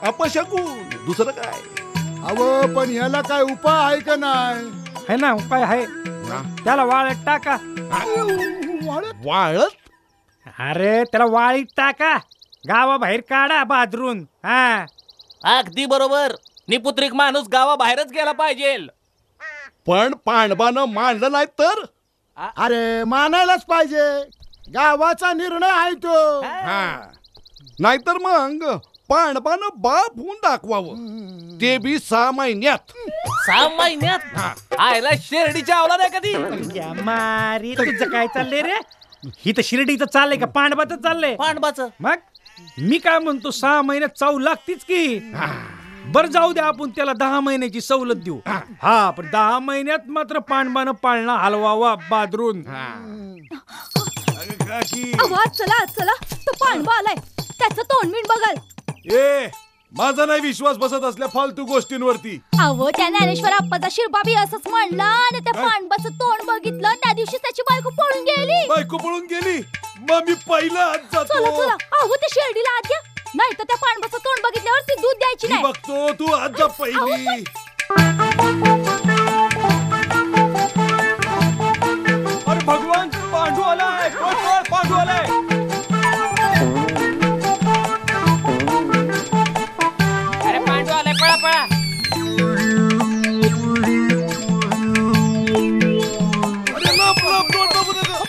अपशगुन, दुसरं काय? अव पण ह्याला काय उपाय आहे का नाही? है ना उपाय आहे, त्याला वाळत टाका. वाळत? अरे त्याला वाळीत टाका, गावाबाहेर काढा बाजरून. हा अगदी बरोबर. निपुत्रिक माणूस गावाबाहेरच गेला पाहिजे. पण पांडवानं मानलं नाही तर? अरे मानायलाच पाहिजे, गावाचा निर्णय आहे तो. नाहीतर मग पांडवानं बाप होऊन दाखवावं, ते बी 6 महिन्यात. 6 महिन्यात? आयला शिर्डीच्या आवला नाही कधी. या मारी, तुझं काय चाललंय रे? ही तर शिर्डीचं चाललंय का पांडवाचं चाललंय? पांडवाचं. मग मी काय म्हणतो, 6 महिन्यात चावू लागतीच की. बर जाऊ द्या, आपण त्याला 10 महिन्याची सवलत देऊ. हा पण 10 महिन्यात मात्र पांडवानं पाळणा हलवावा बादरून. आवाज चला चला, तो पांडवा आलाय, त्याचं तोंडमीण बघाल. ए माझा नाही विश्वास बसत असल्या फालतू गोष्टींवरती. अहो त्या ज्ञानेश्वर आप्पाचा शिरबा बी असंच म्हणला आणि त्या पांडवाचं तोंड बघितलं, त्या दिवशी त्याची बायको पळून गेली. बायको पळून गेली? मग मी पहिला आज जातो. चला चला, अहो त्या शिर्डीला आत द्या, नाही तर त्या पांडवाचं तोंड बघितल्यावर ती दूध द्यायची नाही. बघतो, तू आज जा पहिली. अरे भगवान, पांडू आलाय, पांडू आलाय. अरे पांडू आलाय, पळा पळा. अरे लप लप लप लप लप.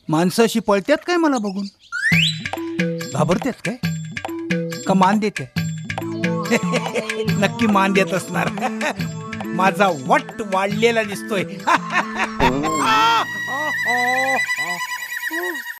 माणसं अशी पळतात काय मला बघून? घाबरतात काय का मान देते? नक्की मान देत असणार. माझा वट वाढलेला दिसतोय.